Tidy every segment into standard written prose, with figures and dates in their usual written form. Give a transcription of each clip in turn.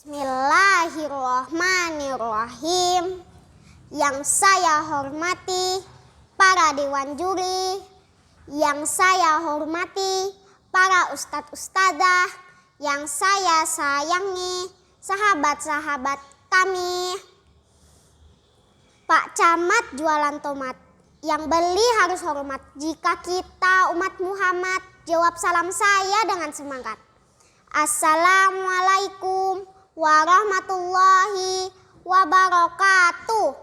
Bismillahirrahmanirrahim. Yang saya hormati para dewan juri, yang saya hormati para ustadz-ustadzah, yang saya sayangi sahabat-sahabat kami. Pak Camat jualan tomat, yang beli harus hormat. Jika kita umat Muhammad, jawab salam saya dengan semangat. Assalamualaikum warahmatullahi wabarakatuh.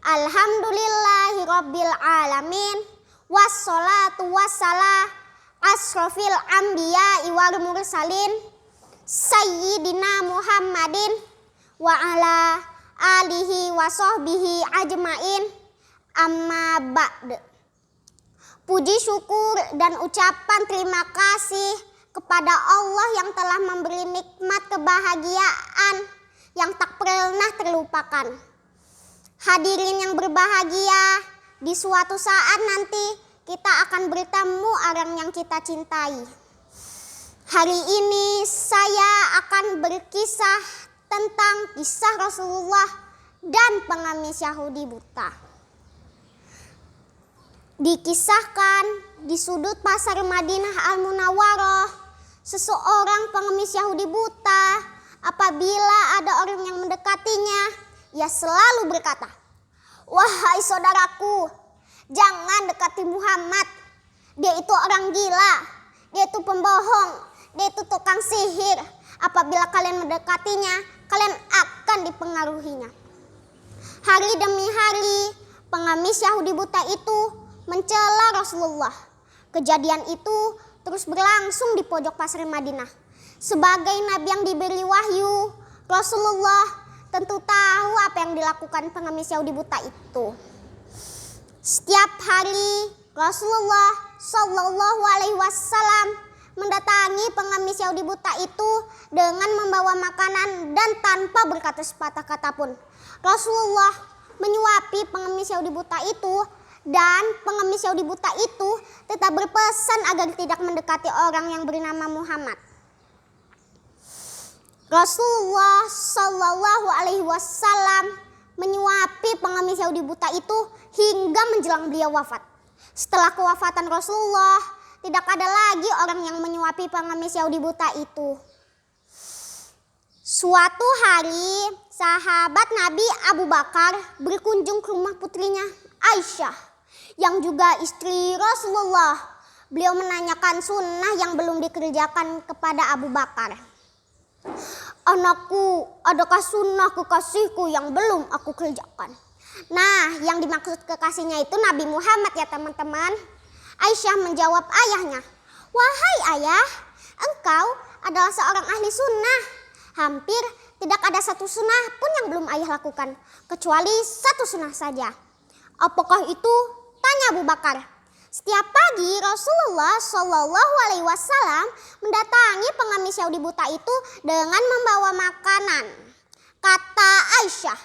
Alhamdulillahi rabbil alamin. Wassalatu wassalam asrofil anbiya'i wal mursalin Sayyidina Muhammadin wa ala alihi wa sahbihi ajmain. Amma ba'd. Puji syukur dan ucapan terima kasih kepada Allah yang telah memberi nikmat kebahagiaan yang tak pernah terlupakan. Hadirin yang berbahagia, di suatu saat nanti kita akan bertemu orang yang kita cintai. Hari ini saya akan berkisah tentang kisah Rasulullah dan pengemis Yahudi buta. Dikisahkan di sudut pasar Madinah Al-Munawwarah, seseorang pengemis Yahudi buta, apabila ada orang yang mendekatinya, ia selalu berkata, "Wahai saudaraku, jangan dekati Muhammad. Dia itu orang gila, dia itu pembohong, dia itu tukang sihir. Apabila kalian mendekatinya, kalian akan dipengaruhinya." Hari demi hari, pengemis Yahudi buta itu mencela Rasulullah. Kejadian itu terus berlangsung di pojok pasar Madinah. Sebagai nabi yang diberi wahyu, Rasulullah tentu tahu apa yang dilakukan pengemis Yahudi buta itu. Setiap hari Rasulullah Shallallahu Alaihi Wasallam mendatangi pengemis Yahudi buta itu dengan membawa makanan dan tanpa berkata sepatah kata pun. Rasulullah menyuapi pengemis Yahudi buta itu, dan pengemis Yahudi buta itu tetap berpesan agar tidak mendekati orang yang bernama Muhammad. Rasulullah Shallallahu Alaihi Wasallam menyuapi pengemis Yahudi buta itu hingga menjelang beliau wafat. Setelah kewafatan Rasulullah, tidak ada lagi orang yang menyuapi pengemis Yahudi buta itu. Suatu hari, sahabat Nabi Abu Bakar berkunjung ke rumah putrinya Aisyah, yang juga istri Rasulullah. Beliau menanyakan sunnah yang belum dikerjakan kepada Abu Bakar. "Anakku, adakah sunnah kekasihku yang belum aku kerjakan?" Nah, yang dimaksud kekasihnya itu Nabi Muhammad ya teman-teman. Aisyah menjawab ayahnya, "Wahai ayah, engkau adalah seorang ahli sunnah. Hampir tidak ada satu sunnah pun yang belum ayah lakukan, kecuali satu sunnah saja." "Apakah itu?" tanya Abu Bakar. Setiap pagi Rasulullah Shallallahu Alaihi Wasallam mendatangi pengemis Yahudi buta itu dengan membawa makanan. Kata Aisyah,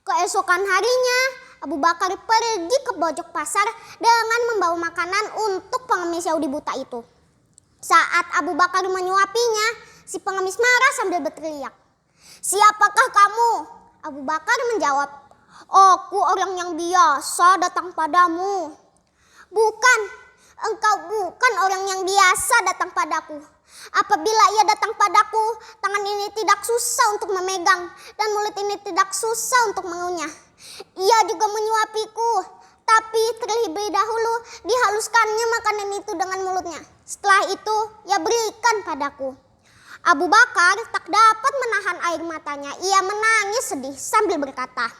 keesokan harinya Abu Bakar pergi ke pojok pasar dengan membawa makanan untuk pengemis Yahudi buta itu. Saat Abu Bakar menyuapinya, si pengemis marah sambil berteriak, "Siapakah kamu?" Abu Bakar menjawab, "Aku orang yang biasa datang padamu." "Bukan, engkau bukan orang yang biasa datang padaku. Apabila ia datang padaku, tangan ini tidak susah untuk memegang dan mulut ini tidak susah untuk mengunyah. Ia juga menyuapiku, tapi terlebih dahulu dihaluskannya makanan itu dengan mulutnya. Setelah itu ia berikan padaku." Abu Bakar tak dapat menahan air matanya. Ia menangis sedih sambil berkata,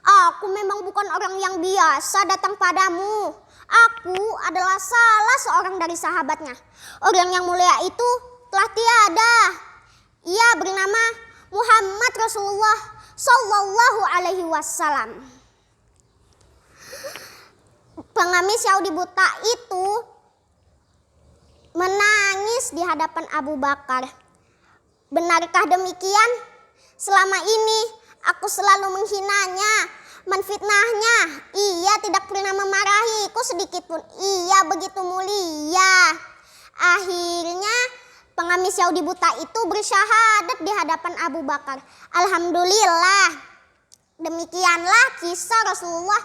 "Aku memang bukan orang yang biasa datang padamu. Aku adalah salah seorang dari sahabatnya. Orang yang mulia itu telah tiada. Ia bernama Muhammad Rasulullah Shallallahu Alaihi Wasallam." Pengemis Yahudi buta itu menangis di hadapan Abu Bakar. "Benarkah demikian? Selama ini aku selalu menghinanya, menfitnahnya. Ia tidak pernah memarahiku sedikit pun. Ia begitu mulia." Akhirnya Pengamis Yahudi buta itu bersyahadat di hadapan Abu Bakar. Alhamdulillah. Demikianlah kisah Rasulullah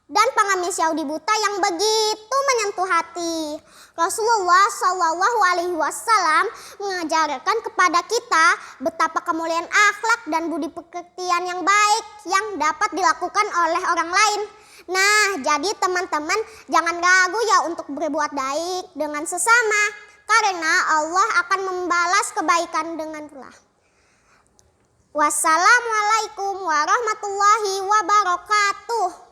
dan pengamis Yahudi buta yang begitu menyentuh hati. Rasulullah Shallallahu Alaihi Wasallam mengajarkan kepada kita betapa kemuliaan akhlak dan budi pekertian yang baik yang dapat dilakukan oleh orang lain. Nah, jadi teman-teman jangan ragu ya untuk berbuat baik dengan sesama, karena Allah akan membalas kebaikan dengan pula. Wassalamualaikum warahmatullahi wabarakatuh.